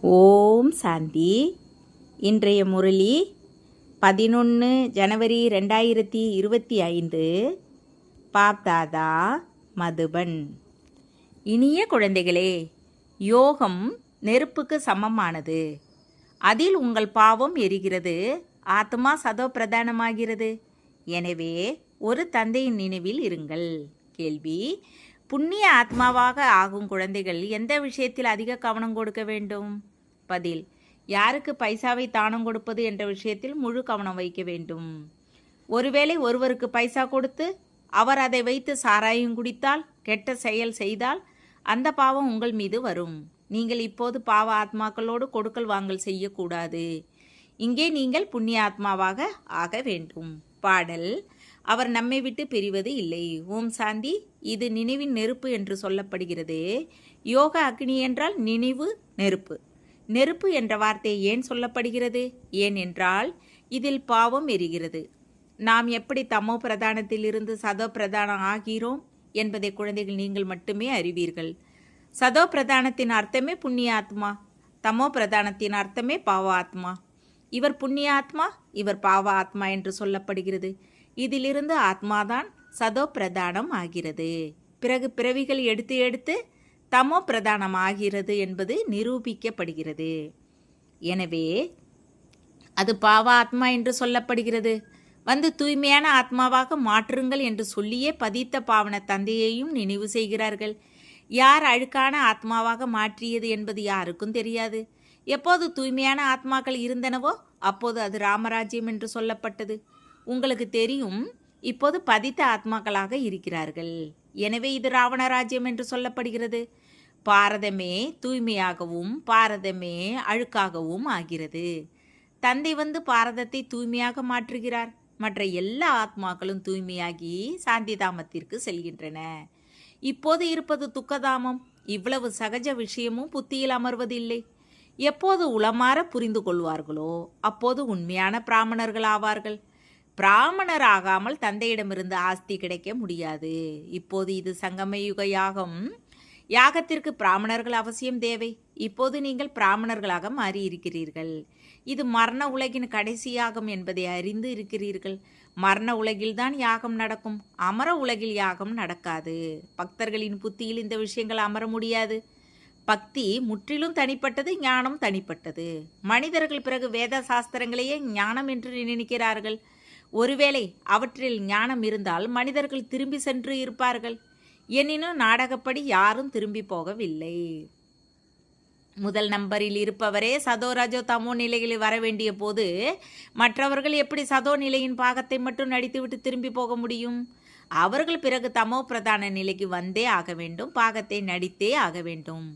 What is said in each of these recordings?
ஓம் சாந்தி. இன்றைய முரளி 11 ஜனவரி 2025. பாப்தாதா மதுபன். இனிய குழந்தைகளே, யோகம் நெருப்புக்கு சமமானது. அதில் உங்கள் பாவம் எரிகிறது, ஆத்மா சதோ பிரதானமாகிறது. எனவே ஒரு தந்தையின் நினைவில் இருங்கள். கேள்வி: புண்ணிய ஆத்மாவாக ஆகும் குழந்தைகள் எந்த விஷயத்தில் அதிக கவனம் கொடுக்க வேண்டும்? பதில்: யாருக்கு பைசாவை தானம் கொடுப்பது என்ற விஷயத்தில் முழு கவனம் வைக்க வேண்டும். ஒருவேளை ஒருவருக்கு பைசா கொடுத்து அவர் அதை வைத்து சாராயம் குடித்தால், கெட்ட செயல் செய்தால் அந்த பாவம் உங்கள் மீது வரும். நீங்கள் இப்போது பாவ ஆத்மாக்களோடு கொடுக்கல் வாங்கல் செய்யக்கூடாது. இங்கே நீங்கள் புண்ணிய ஆத்மாவாக ஆக வேண்டும். பாடல்: அவர் நம்மை விட்டு பிரிவது இல்லை. ஓம் சாந்தி. இது நினைவின் நெருப்பு என்று சொல்லப்படுகிறது. யோக அக்னி என்றால் நினைவு நெருப்பு. நெருப்பு என்ற வார்த்தை ஏன் சொல்லப்படுகிறது? ஏனென்றால் இதில் பாவம் எரிகிறது. நாம் எப்படி தமோ பிரதானத்தில் இருந்து சதோ பிரதானம் ஆகிறோம் என்பதை குழந்தைகள் நீங்கள் மட்டுமே அறிவீர்கள். சதோ பிரதானத்தின் அர்த்தமே புண்ணிய ஆத்மா, தமோ பிரதானத்தின் அர்த்தமே பாவ ஆத்மா. இவர் புண்ணிய ஆத்மா, இவர் பாவ ஆத்மா என்று சொல்லப்படுகிறது. இதிலிருந்து ஆத்மாதான் சதோ பிரதானம் ஆகிறது. பிறகு பிறவிகள் எடுத்து எடுத்து தமோ பிரதானம் ஆகிறது என்பது நிரூபிக்கப்படுகிறது. எனவே அது பாவ ஆத்மா என்று சொல்லப்படுகிறது. வந்து தூய்மையான ஆத்மாவாக மாற்றுங்கள் என்று சொல்லியே பதித்த பாவன தந்தையையும் நினைவு செய்கிறார்கள். யார் அழுக்கான ஆத்மாவாக மாற்றியது என்பது யாருக்கும் தெரியாது. எப்போது தூய்மையான ஆத்மாக்கள் இருந்தனவோ அப்போது அது ராமராஜ்யம் என்று சொல்லப்பட்டது. உங்களுக்கு தெரியும், இப்போது பதித்த ஆத்மாக்களாக இருக்கிறார்கள். எனவே இது ராவணராஜ்யம் என்று சொல்லப்படுகிறது. பாரதமே தூய்மையாகவும் பாரதமே அழுக்காகவும் ஆகிறது. தந்தை வந்து பாரதத்தை தூய்மையாக மாற்றுகிறார். மற்ற எல்லா ஆத்மாக்களும் தூய்மையாகி சாந்திதாமத்திற்கு செல்கின்றன. இப்போது இருப்பது துக்கதாமம். இவ்வளவு சகஜ விஷயமும் புத்தியில் அமர்வதில்லை. எப்போது உளமாற புரிந்து கொள்வார்களோ அப்போது உண்மையான பிராமணர்கள் ஆவார்கள். பிராமணர் ஆகாமல் தந்தையிடமிருந்து ஆஸ்தி கிடைக்க முடியாது. இப்போது இது சங்கமயுக யாகம். யாகத்திற்கு பிராமணர்கள் அவசியம் தேவை. இப்போது நீங்கள் பிராமணர்களாக மாறி இருக்கிறீர்கள். இது மரண உலகின் கடைசி யாகம் என்பதை அறிந்து இருக்கிறீர்கள். மரண உலகில்தான் யாகம் நடக்கும், அமர உலகில் யாகம் நடக்காது. பக்தர்களின் புத்தியில் இந்த விஷயங்கள் அமர முடியாது. பக்தி முற்றிலும் தனிப்பட்டது, ஞானம் தனிப்பட்டது. மனிதர்கள் பிறகு வேத சாஸ்திரங்களையே ஞானம் என்று நினைக்கிறார்கள். ஒருவேளை அவற்றில் ஞானம் இருந்தால் மனிதர்கள் திரும்பி சென்று இருப்பார்கள். எனினும் நாடகப்படி யாரும் திரும்பி போகவில்லை. முதல் நம்பரில் இருப்பவரே சதோ ரஜோ தமோ நிலையில் வர வேண்டிய போது மற்றவர்கள் எப்படி சதோ நிலையின் பாகத்தை மட்டும் நடித்துவிட்டு திரும்பி போக முடியும்? அவர்கள் பிறகு தமோ பிரதான நிலைக்கு வந்தே ஆக வேண்டும், பாகத்தை நடித்தே ஆக வேண்டும்.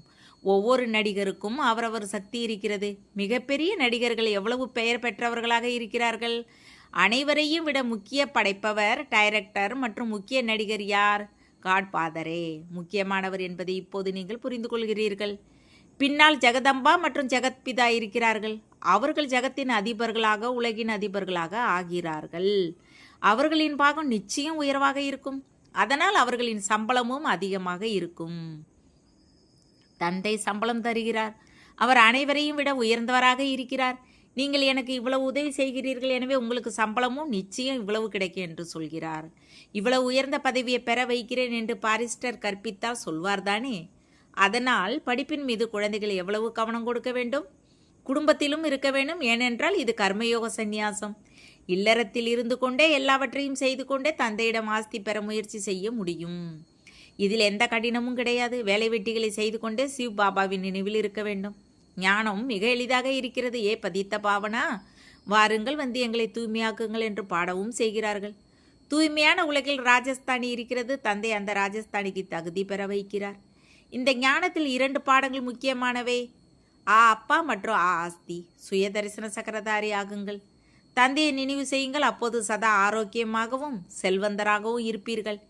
ஒவ்வொரு நடிகருக்கும் அவரவர் சக்தி இருக்கிறது. மிகப்பெரிய நடிகர்கள் எவ்வளவு பெயர் பெற்றவர்களாக இருக்கிறார்கள். அனைவரையும் விட முக்கிய படைப்பவர் டைரக்டர் மற்றும் முக்கிய நடிகர் யார்? காட்பாதரே முக்கியமானவர் என்பதை இப்போது நீங்கள் புரிந்து கொள்கிறீர்கள். பின்னால் ஜெகதம்பா மற்றும் ஜெகத்பிதா இருக்கிறார்கள். அவர்கள் ஜெகத்தின் அதிபர்களாக, உலகின் அதிபர்களாக ஆகிறார்கள். அவர்களின் பாகம் நிச்சயம் உயர்வாக இருக்கும். அதனால் அவர்களின் சம்பளமும் அதிகமாக இருக்கும். தந்தை சம்பளம் தருகிறார். அவர் அனைவரையும் விட உயர்ந்தவராக இருக்கிறார். நீங்கள் எனக்கு இவ்வளவு உதவி செய்கிறீர்கள், எனவே உங்களுக்கு சம்பளமும் நிச்சயம் இவ்வளவு கிடைக்கும் என்று சொல்கிறார். இவ்வளவு உயர்ந்த பதவியை பெற வைக்கிறேன் என்று பாரிஸ்டர் கற்பித்தால் சொல்வார்தானே? அதனால் படிப்பின் மீது குழந்தைகள் எவ்வளவு கவனம் கொடுக்க வேண்டும்? குடும்பத்திலும் இருக்க வேண்டும். ஏனென்றால் இது கர்மயோக சந்நியாசம். இல்லறத்தில் இருந்து கொண்டே எல்லாவற்றையும் செய்து கொண்டே தந்தையிடம் ஆஸ்தி பெற முயற்சி செய்ய முடியும். இதில் எந்த கடினமும் கிடையாது. வேலை வெட்டிகளை செய்து கொண்டே சிவ் பாபாவின் நினைவில் இருக்க வேண்டும். ஞானம் மிக எளிதாக இருக்கிறது. பதித்த பாவனா, வாருங்கள் வந்து எங்களை தூய்மையாக்குங்கள் என்று பாடவும் செய்கிறார்கள். தூய்மையான உலகில் ராஜஸ்தானி இருக்கிறது. தந்தை அந்த ராஜஸ்தானிக்கு தகுதி பெற வைக்கிறார். இந்த ஞானத்தில் 2 பாடங்கள் முக்கியமானவை. அப்பா மற்றும் ஆஸ்தி. சுய தரிசன சக்கரதாரி ஆகுங்கள். தந்தையை நினைவு செய்யுங்கள். அப்போது சதா ஆரோக்கியமாகவும் செல்வந்தராகவும் இருப்பீர்கள்.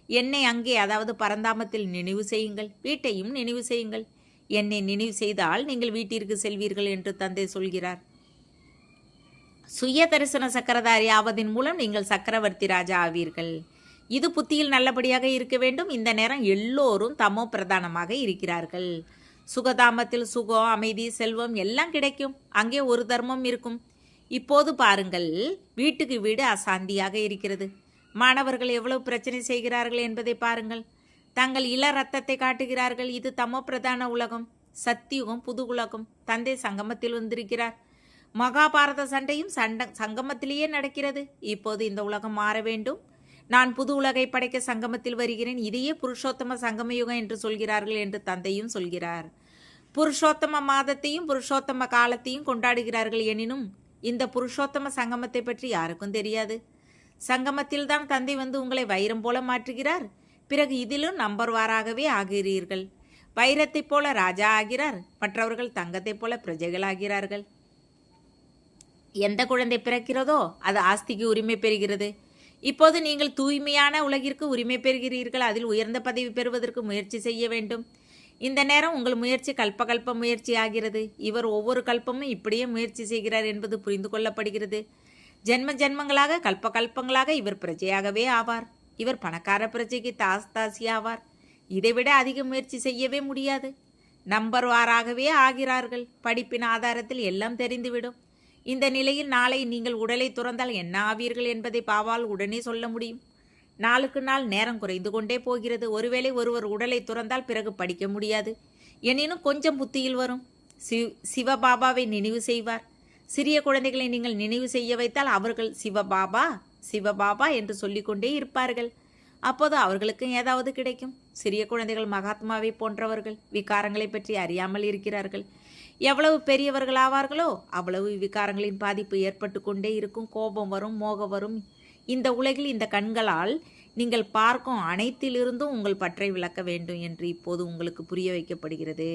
என்னை அங்கே, அதாவது பரந்தாமத்தில் நினைவு செய்யுங்கள். வீட்டையும் நினைவு செய்யுங்கள். என்னை நினைவு செய்தால் நீங்கள் வீட்டிற்கு செல்வீர்கள் என்று தந்தை சொல்கிறார். சுய தரிசன சக்கரதாரி ஆவதின் மூலம் நீங்கள் சக்கரவர்த்தி ராஜா ஆவீர்கள். இது புத்தியில் நல்லபடியாக இருக்க வேண்டும். இந்த நேரம் எல்லோரும் தமோ பிரதானமாக இருக்கிறார்கள். சுகதாமத்தில் சுகம், அமைதி, செல்வம் எல்லாம் கிடைக்கும். அங்கே ஒரு தர்மம் இருக்கும். இப்போது பாருங்கள், வீட்டுக்கு வீடு அசாந்தியாக இருக்கிறது. மாணவர்கள் எவ்வளவு பிரச்சனை செய்கிறார்கள் என்பதை பாருங்கள். தங்கள் இள ரத்தத்தை காட்டுகிறார்கள். இது தமோ பிரதான உலகம், சத்தியுகம், புது உலகம். தந்தை சங்கமத்தில் வந்திருக்கிறார். மகாபாரத சண்டையும் சங்கமத்திலேயே நடக்கிறது. இப்போது இந்த உலகம் மாற வேண்டும். நான் புது உலகை படைக்க சங்கமத்தில் வருகிறேன். இதையே புருஷோத்தம சங்கமயுகம் என்று சொல்கிறார்கள் என்று தந்தையும் சொல்கிறார். புருஷோத்தம மாதத்தையும் புருஷோத்தம காலத்தையும் கொண்டாடுகிறார்கள். எனினும் இந்த புருஷோத்தம சங்கமத்தை பற்றி யாருக்கும் தெரியாது. சங்கமத்தில் தான் தந்தை வந்து உங்களை வைரம் போல மாற்றுகிறார். பிறகு இதிலும் நம்பர்வாராகவே ஆகிறீர்கள். வைரத்தைப் போல ராஜா ஆகிறார். மற்றவர்கள் தங்கத்தைப் போல பிரஜைகளாகிறார்கள். எந்த குழந்தை பிறக்கிறதோ அது ஆஸ்திக்கு உரிமை பெறுகிறது. இப்போது நீங்கள் தூய்மையான உலகிற்கு உரிமை பெறுகிறீர்கள். அதில் உயர்ந்த பதவி பெறுவதற்கு முயற்சி செய்ய வேண்டும். இந்த நேரம் உங்கள் முயற்சி கல்ப முயற்சி ஆகிறது. இவர் ஒவ்வொரு கல்பமும் இப்படியே முயற்சி செய்கிறார் என்பது புரிந்து கொள்ளப்படுகிறது. ஜென்மங்களாக கல்பங்களாக இவர் பிரஜையாகவே ஆவார். இவர் பணக்கார பிரஜைக்கு தாசி ஆவார். இதைவிட அதிக முயற்சி செய்யவே முடியாது. நம்பர்வாராகவே ஆகிறார்கள். படிப்பின் ஆதாரத்தில் எல்லாம் தெரிந்துவிடும். இந்த நிலையில் நாளை நீங்கள் உடலை துறந்தால் என்ன ஆவீர்கள் என்பதை பாவால் உடனே சொல்ல முடியும். நாளுக்கு நாள் நேரம் குறைந்து கொண்டே போகிறது. ஒருவேளை ஒருவர் உடலை துறந்தால் பிறகு படிக்க முடியாது. எனினும் கொஞ்சம் புத்தியில் வரும். சிவபாபாவை நினைவு செய்வார். சிறிய குழந்தைகளை நீங்கள் நினைவு செய்ய வைத்தால் அவர்கள் சிவபாபா சிவபாபா என்று சொல்லிக்கொண்டே இருப்பார்கள். அப்போது அவர்களுக்கும் ஏதாவது கிடைக்கும். சிறிய குழந்தைகள் மகாத்மாவை போன்றவர்கள். விகாரங்களை பற்றி அறியாமல் இருக்கிறார்கள். எவ்வளவு பெரியவர்கள் ஆவார்களோ அவ்வளவு விகாரங்களின் பாதிப்பு ஏற்பட்டு கொண்டே இருக்கும். கோபம் வரும், மோகம் வரும். இந்த உலகில் இந்த கண்களால் நீங்கள் பார்க்கும் அனைத்திலிருந்தும் உங்கள் பற்றை விளக்க வேண்டும் என்று இப்போது உங்களுக்கு புரிய வைக்கப்படுகிறது.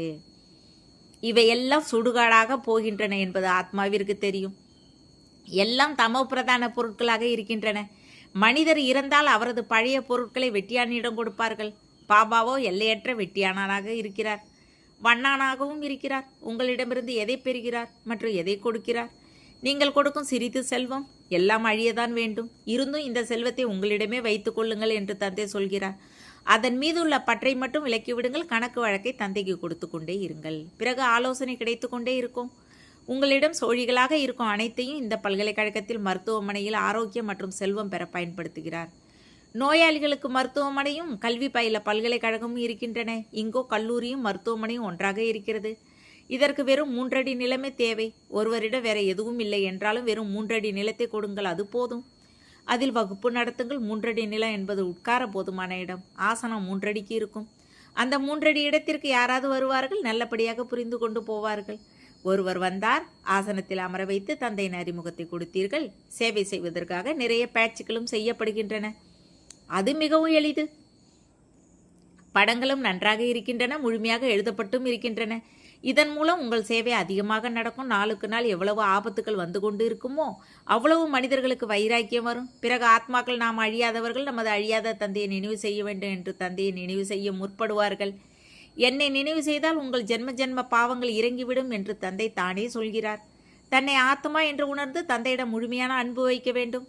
இவையெல்லாம் சுடுகாடாக போகின்றன என்பது ஆத்மாவிற்கு தெரியும். எல்லாம் தமோ பிரதான பொருட்களாக இருக்கின்றன. மனிதர் இறந்தால் அவரது பழைய பொருட்களை வெட்டியானிடம் கொடுப்பார்கள். பாபாவோ எல்லையற்ற வெட்டியானாக இருக்கிறார். வண்ணானாகவும் இருக்கிறார். உங்களிடமிருந்து எதை பெறுகிறார் மற்றும் எதை கொடுக்கிறார்? நீங்கள் கொடுக்கும் சிறிது செல்வம் எல்லாம் அழியதான் வேண்டும். இருந்தும் இந்த செல்வத்தை உங்களிடமே வைத்துக் கொள்ளுங்கள் என்று தந்தை சொல்கிறார். அதன் மீது உள்ள பற்றை மட்டும் விலக்கிவிடுங்கள். கணக்கு வழக்கை தந்தைக்கு கொடுத்து கொண்டே இருங்கள். பிறகு ஆலோசனை கிடைத்து கொண்டே இருக்கும். உங்களிடம் சோழிகளாக இருக்கும் அனைத்தையும் இந்த பல்கலைக்கழகத்தில் மருத்துவமனையில் ஆரோக்கியம் மற்றும் செல்வம் பெற பயன்படுத்துகிறார். நோயாளிகளுக்கு மருத்துவமனையும் கல்வி பயில பல்கலைக்கழகமும் இருக்கின்றன. இங்கோ கல்லூரியும் மருத்துவமனையும் ஒன்றாக இருக்கிறது. இதற்கு வெறும் 3 அடி நிலமே தேவை. ஒருவரிடம் வேற எதுவும் இல்லை என்றாலும் வெறும் 3 அடி நிலத்தை கொடுங்கள், அது போதும். அதில் வகுப்பு நடத்துங்கள். 3 அடி நிலம் என்பது உட்கார போதுமான இடம். ஆசனம் 3 அடிக்கு இருக்கும். அந்த 3 அடி இடத்திற்கு யாராவது வருவார்கள். நல்லபடியாக புரிந்து கொண்டு போவார்கள். ஒருவர் வந்தார். ஆசனத்தில் அமர வைத்து தந்தையின் அறிமுகத்தை கொடுத்தீர்கள். சேவை செய்வதற்காக நிறைய பேட்சுகளும் செய்யப்படுகின்றன. அது மிகவும் எளிது. படங்களும் நன்றாக இருக்கின்றன. முழுமையாக எழுதப்பட்டும் இருக்கின்றன. இதன் மூலம் உங்கள் சேவை அதிகமாக நடக்கும். நாளுக்கு நாள் எவ்வளவு ஆபத்துகள் வந்து கொண்டு இருக்குமோ அவ்வளவு மனிதர்களுக்கு வைராக்கியம் வரும். பிறகு ஆத்மாக்கள் நாம் அழியாதவர்கள், நமது அழியாத தந்தையை நினைவு செய்ய வேண்டும் என்று தந்தையை நினைவு செய்ய முற்படுவார்கள். என்னை நினைவு செய்தால் உங்கள் ஜென்ம பாவங்கள் இறங்கிவிடும் என்று தந்தை தானே சொல்கிறார். தன்னை ஆத்மா என்று உணர்ந்து தந்தையிடம் முழுமையான அன்பு வைக்க வேண்டும்.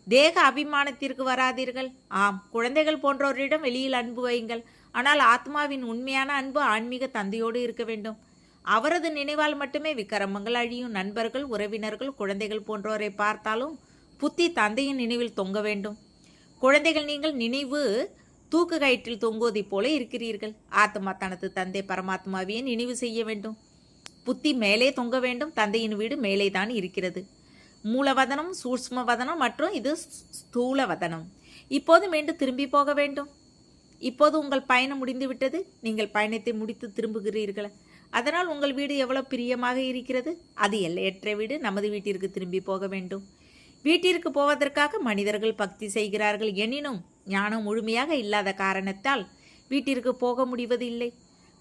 தேக அபிமானத்திற்கு வராதீர்கள். ஆம், குழந்தைகள் போன்றோரிடம் வெளியில் அன்பு வையுங்கள். ஆனால் ஆத்மாவின் உண்மையான அன்பு ஆன்மீக தந்தையோடு இருக்க வேண்டும். அவரது நினைவால் மட்டுமே விக்கிரமங்கள் அழியும். நண்பர்கள், உறவினர்கள், குழந்தைகள் போன்றோரை பார்த்தாலும் புத்தி தந்தையின் நினைவில் தொங்க வேண்டும். குழந்தைகள், நீங்கள் நினைவு தூக்கு கயிற்றில் தொங்குவதைப் போல இருக்கிறீர்கள். ஆத்மா தனது தந்தை பரமாத்மாவையே நினைவு செய்ய வேண்டும். புத்தி மேலே தொங்க வேண்டும். தந்தையின் வீடு மேலே தான் இருக்கிறது. மூலவதனம், சூட்ச்ம வதனம் மற்றும் இது ஸ்தூல வதனம். இப்போது மீண்டும் திரும்பி போக வேண்டும். இப்போது உங்கள் பயணம் முடிந்து விட்டது. நீங்கள் பயணத்தை முடித்து திரும்புகிறீர்கள். அதனால் உங்கள் வீடு எவ்வளவு பிரியமாக இருக்கிறது. அது எல்லையற்ற வீடு. நமது வீட்டிற்கு திரும்பி போக வேண்டும். வீட்டிற்கு போவதற்காக மனிதர்கள் பக்தி செய்கிறார்கள். எனினும் ஞானம் முழுமையாக இல்லாத காரணத்தால் வீட்டிற்கு போக முடிவதில்லை.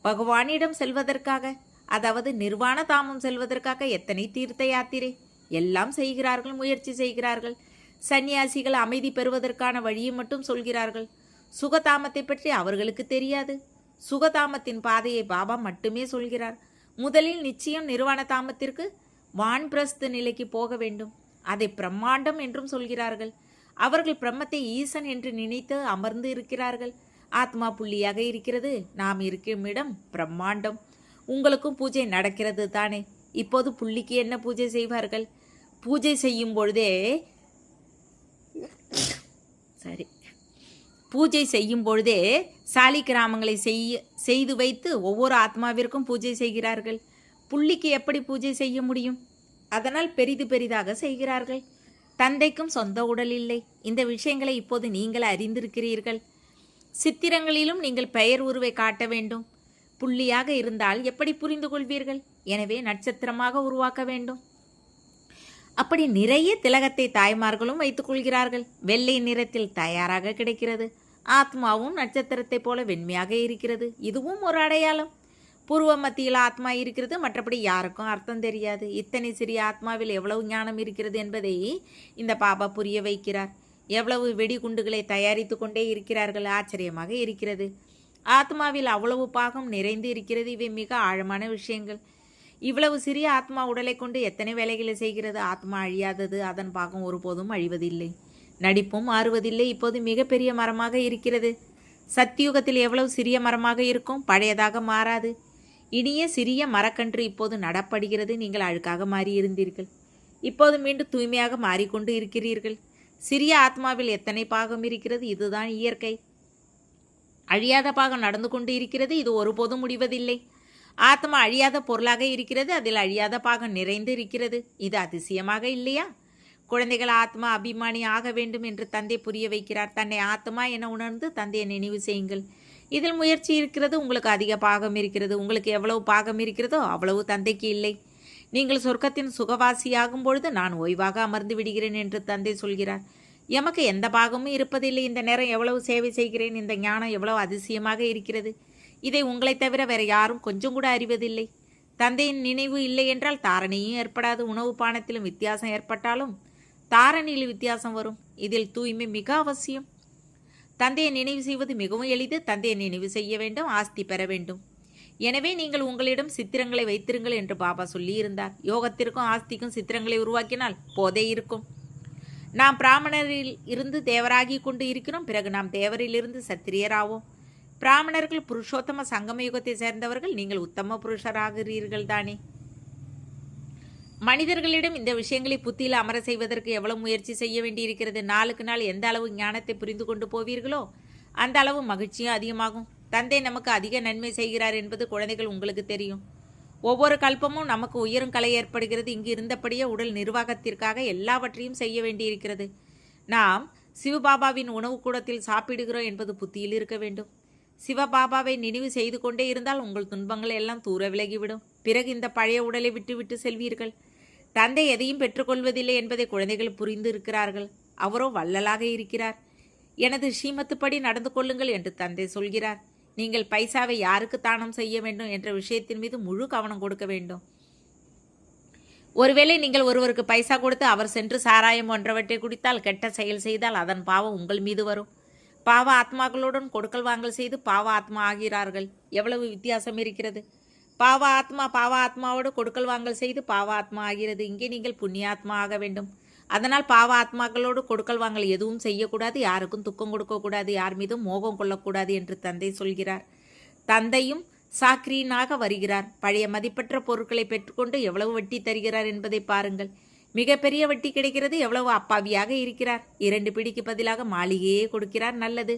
பகவானிடம் செல்வதற்காக, அதாவது நிர்வாண தாமம் செல்வதற்காக எத்தனை தீர்த்த யாத்திரை எல்லாம் செய்கிறார்கள், முயற்சி செய்கிறார்கள். சன்னியாசிகள் அமைதி பெறுவதற்கான வழியை மட்டும் சொல்கிறார்கள். சுகதாமத்தை பற்றி அவர்களுக்கு தெரியாது. சுகதாமத்தின் பாதையை பாபா மட்டுமே சொல்கிறார். முதலில் நிச்சயம் நிர்வாண தாமத்திற்கு வான்பிரஸ்து நிலைக்கு போக வேண்டும். அதை பிரம்மாண்டம் என்றும் சொல்கிறார்கள். அவர்கள் பிரம்மத்தை ஈசன் என்று நினைத்து அமர்ந்து இருக்கிறார்கள். ஆத்மா புள்ளியாக இருக்கிறது. நாம் இருக்கும் இடம் பிரம்மாண்டம். உங்களுக்கும் பூஜை நடக்கிறது தானே. இப்போது புள்ளிக்கு என்ன பூஜை செய்வார்கள்? பூஜை செய்யும் பொழுதே பூஜை செய்யும் பொழுதே சாலி கிராமங்களை செய்து வைத்து ஒவ்வொரு ஆத்மாவிற்கும் பூஜை செய்கிறார்கள். புள்ளிக்கு எப்படி பூஜை செய்ய முடியும்? அதனால் பெரிதாக செய்கிறார்கள். தந்தைக்கும் சொந்த உடல் இல்லை. இந்த விஷயங்களை இப்போது நீங்கள் அறிந்திருக்கிறீர்கள். சித்திரங்களிலும் நீங்கள் பெயர் உருவை காட்ட வேண்டும். புள்ளியாக இருந்தால் எப்படி புரிந்து கொள்வீர்கள்? எனவே நட்சத்திரமாக உருவாக்க வேண்டும். அப்படி நிறைய திலகத்தை தாய்மார்களும் வைத்துக் கொள்கிறார்கள். வெள்ளை நிறத்தில் தயாராக கிடைக்கிறது. ஆத்மாவும் நட்சத்திரத்தை போல வெண்மையாக இருக்கிறது. இதுவும் ஒரு அடையாளம். பூர்வ மத்தியில் ஆத்மா இருக்கிறது, மற்றபடி யாருக்கும் அர்த்தம் தெரியாது. இத்தனை சிறிய ஆத்மாவில் எவ்வளவு ஞானம் இருக்கிறது என்பதை இந்த பாபா புரிய வைக்கிறார். எவ்வளவு வெடிகுண்டுகளை தயாரித்து கொண்டே இருக்கிறார்கள். ஆச்சரியமாக இருக்கிறது. ஆத்மாவில் அவ்வளவு பாகம் நிறைந்து இருக்கிறது. இவை மிக ஆழமான விஷயங்கள். இவ்வளவு சிறிய ஆத்மா உடலை கொண்டு எத்தனை வேலைகளை செய்கிறது. ஆத்மா அழியாதது. அதன் பாகம் ஒருபோதும் அழிவதில்லை. நடிப்பும் மாறுவதில்லை. இப்போது மிகப்பெரிய மரமாக இருக்கிறது. சத்தியுகத்தில் எவ்வளவு சிறிய மரமாக இருக்கும், பழையதாக மாறாது. இனிய சிறிய மரக்கன்று இப்போது நடப்படுகிறது. நீங்கள் அழுக்காக மாறியிருந்தீர்கள். இப்போது மீண்டும் தூய்மையாக மாறிக்கொண்டு இருக்கிறீர்கள். சிறிய ஆத்மாவில் எத்தனை பாகம் இருக்கிறது. இதுதான் இயற்கை. அழியாத பாகம் நடந்து கொண்டு இருக்கிறது. இது ஒருபோதும் முடிவதில்லை. ஆத்மா அழியாத பொருளாக இருக்கிறது. அதில் அழியாத பாகம் நிறைந்து இருக்கிறது. இது அதிசயமாக இல்லையா? குழந்தைகள் ஆத்மா அபிமானி ஆக வேண்டும் என்று தந்தை புரிய வைக்கிறார். தன்னை ஆத்மா என உணர்ந்து தந்தையை நினைவு செய்யுங்கள். இதில் முயற்சி இருக்கிறது. உங்களுக்கு அதிக பாகம் இருக்கிறது. உங்களுக்கு எவ்வளவு பாகம் இருக்கிறதோ அவ்வளவு தந்தைக்கு இல்லை. நீங்கள் சொர்க்கத்தின் சுகவாசியாகும் பொழுது நான் ஓய்வாக அமர்ந்து விடுகிறேன் என்று தந்தை சொல்கிறார். எமக்கு எந்த பாகமும் இருப்பதில்லை. இந்த நேரம் எவ்வளவு சேவை செய்கிறேன். இந்த ஞானம் எவ்வளவு அதிசயமாக இருக்கிறது. இதை உங்களை தவிர வேற யாரும் கொஞ்சம் கூட அறிவதில்லை. தந்தையின் நினைவு இல்லை என்றால் தாரணையும் ஏற்படாது. உணவு பானத்திலும் வித்தியாசம் ஏற்பட்டாலும் தாரணையில் வித்தியாசம் வரும். இதில் தூய்மை மிக அவசியம். தந்தையை நினைவு செய்வது மிகவும் எளிது. தந்தையை நினைவு செய்ய வேண்டும், ஆஸ்தி பெற வேண்டும். எனவே நீங்கள் உங்களிடம் சித்திரங்களை வைத்திருங்கள் என்று பாபா சொல்லியிருந்தார். யோகத்திற்கும் ஆஸ்திக்கும் சித்திரங்களை உருவாக்கினால் போதே இருக்கும். நாம் பிராமணரில் இருந்து தேவராகி கொண்டு இருக்கிறோம். பிறகு நாம் தேவரிலிருந்து சத்திரியராவோம். பிராமணர்கள் புருஷோத்தம சங்கம யுகத்தை சேர்ந்தவர்கள். நீங்கள் உத்தம புருஷராகிறீர்கள் தானே. மனிதர்களிடம் இந்த விஷயங்களை புத்தியில் அமர செய்வதற்கு எவ்வளவு முயற்சி செய்ய வேண்டியிருக்கிறது. நாளுக்கு நாள் எந்த அளவு ஞானத்தை புரிந்து கொண்டு போவீர்களோ அந்த அளவு மகிழ்ச்சியும் அதிகமாகும். தந்தை நமக்கு அதிக நன்மை செய்கிறார் என்பது குழந்தைகள் உங்களுக்கு தெரியும். ஒவ்வொரு கல்பமும் நமக்கு உயரும் கலை ஏற்படுகிறது. இங்கு இருந்தபடியே உடல் நிர்வாகத்திற்காக எல்லாவற்றையும் செய்ய வேண்டியிருக்கிறது. நாம் சிவபாபாவின் உணவு கூடத்தில் சாப்பிடுகிறோம் என்பது புத்தியில் இருக்க வேண்டும். சிவபாபாவை நினைவு செய்து கொண்டே இருந்தால் உங்கள் துன்பங்கள் எல்லாம் தூர விலகிவிடும். பிறகு இந்த பழைய உடலை விட்டு செல்வீர்கள். தந்தை எதையும் பெற்றுக்கொள்வதில்லை என்பதை குழந்தைகள் புரிந்து இருக்கிறார்கள். அவரோ வள்ளலாக இருக்கிறார். எனது ஸ்ரீமத்துப்படி நடந்து கொள்ளுங்கள் என்று தந்தை சொல்கிறார். நீங்கள் பைசாவை யாருக்கு தானம் செய்ய வேண்டும் என்ற விஷயத்தின் மீது முழு கவனம் கொடுக்க வேண்டும். ஒருவேளை நீங்கள் ஒருவருக்கு பைசா கொடுத்து அவர் சென்று சாராயம் போன்றவற்றை குடித்தால், கெட்ட செயல் செய்தால் அதன் பாவம் உங்கள் மீது வரும். பாவ ஆத்மாக்களுடன் கொடுக்கல் வாங்கல் செய்து பாவ ஆத்மா ஆகிறார்கள். எவ்வளவு வித்தியாசம் இருக்கிறது. பாவ ஆத்மாவோடு கொடுக்கல் வாங்கல் செய்து பாவ ஆத்மா ஆகிறது. இங்கே நீங்கள் புண்ணியாத்மா ஆக வேண்டும். அதனால் பாவ ஆத்மாக்களோடு கொடுக்கல் வாங்கல் எதுவும் செய்யக்கூடாது. யாருக்கும் துக்கம் கொடுக்கக்கூடாது. யார் மீதும் மோகம் கொள்ளக்கூடாது என்று தந்தை சொல்கிறார். தந்தையும் சாக்ரீனாக வருகிறார். பழைய மதிப்பற்ற பொருட்களை பெற்றுக்கொண்டு எவ்வளவு வட்டி தருகிறார் என்பதை பாருங்கள். மிகப்பெரிய வட்டி கிடைக்கிறது. எவ்வளவு அப்பாவியாக இருக்கிறார். 2 பிடிக்கு பதிலாக மாளிகையே கொடுக்கிறார். நல்லது.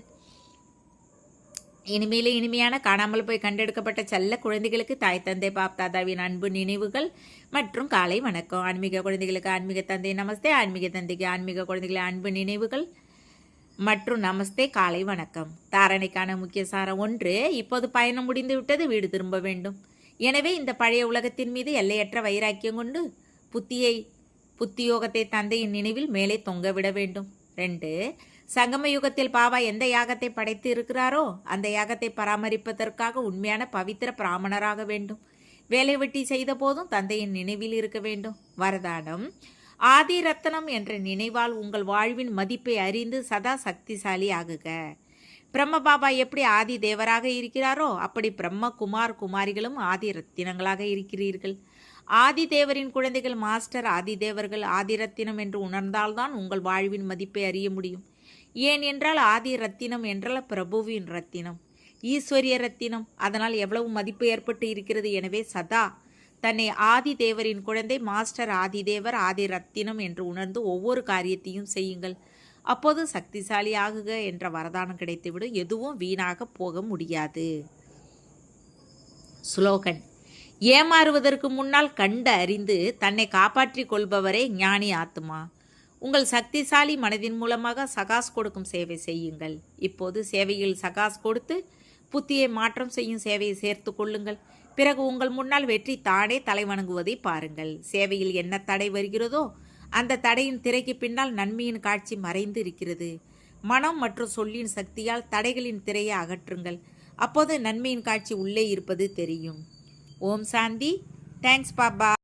இனிமேலே இனிமையான காணாமல் போய் கண்டெடுக்கப்பட்ட செல்ல குழந்தைகளுக்கு தாய் தந்தை பாப் தாதாவின் அன்பு நினைவுகள் மற்றும் காலை வணக்கம். ஆன்மீக குழந்தைகளுக்கு ஆன்மீக தந்தை நமஸ்தே. ஆன்மீக தந்தைக்கு ஆன்மீக குழந்தைகளின் அன்பு நினைவுகள் மற்றும் நமஸ்தே, காலை வணக்கம். தாரணைக்கான முக்கிய சாரம் 1. இப்போது பயணம் முடிந்து விட்டது. வீடு திரும்ப வேண்டும். எனவே இந்த பழைய உலகத்தின் மீது எல்லையற்ற வைராக்கியம் கொண்டு புத்தியோகத்தை தந்தையின் நினைவில் மேலே தொங்க விட வேண்டும். 2. சங்கம யுகத்தில் பாபா எந்த யாகத்தை படைத்து இருக்கிறாரோ அந்த யாகத்தை பராமரிப்பதற்காக உண்மையான பவித்திர பிராமணராக வேண்டும். வேலை வெட்டி செய்த போதும் தந்தையின் நினைவில் இருக்க வேண்டும். வரதானம்: ஆதி ரத்தனம் என்ற நினைவால் உங்கள் வாழ்வின் மதிப்பை அறிந்து சதா சக்திசாலி ஆகுக. பிரம்ம பாபா எப்படி ஆதி தேவராக இருக்கிறாரோ அப்படி பிரம்ம குமாரிகளும் ஆதி ரத்தினங்களாக இருக்கிறீர்கள். ஆதி தேவரின் குழந்தைகள் மாஸ்டர் ஆதி தேவர்கள் ஆதி ரத்தினம் என்று உணர்ந்தால்தான் உங்கள் வாழ்வின் மதிப்பை அறிய முடியும். ஏன் என்றால் ஆதி ரத்தினம் என்றால் பிரபுவின் ரத்தினம். ஈஸ்வரிய ரத்தினம், அதனால் எவ்வளவு மதிப்பு ஏற்பட்டு இருக்கிறது. எனவே சதா தன்னை ஆதி தேவரின் குழந்தை மாஸ்டர் ஆதிதேவர் ஆதி ரத்தினம் என்று உணர்ந்து ஒவ்வொரு காரியத்தையும் செய்யுங்கள். அப்போது சக்திசாலி ஆகுக என்ற வரதானம் கிடைத்துவிடும். எதுவும் வீணாக போக முடியாது. ஸ்லோகன்: ஏமாறுவதற்கு முன்னால் கண்டு அறிந்து தன்னை காப்பாற்றிக் கொள்பவரே ஞானி ஆத்மா. உங்கள் சக்திசாலி மனதின் மூலமாக சகாஸ் கொடுக்கும் சேவை செய்யுங்கள். இப்போது சேவையில் சகாஸ் கொடுத்து புத்தியை மாற்றம் செய்யும் சேவையை சேர்த்து கொள்ளுங்கள். பிறகு உங்கள் முன்னால் வெற்றி தானே தலை வணங்குவதை பாருங்கள். சேவையில் என்ன தடை வருகிறதோ அந்த தடையின் திரைக்கு பின்னால் நன்மையின் காட்சி மறைந்து இருக்கிறது. மனம் மற்றும் சொல்லின் சக்தியால் தடைகளின் திரையை அகற்றுங்கள். அப்போது நன்மையின் காட்சி உள்ளே இருப்பது தெரியும். ஓம் சாந்தி. தேங்க்ஸ் பாபா.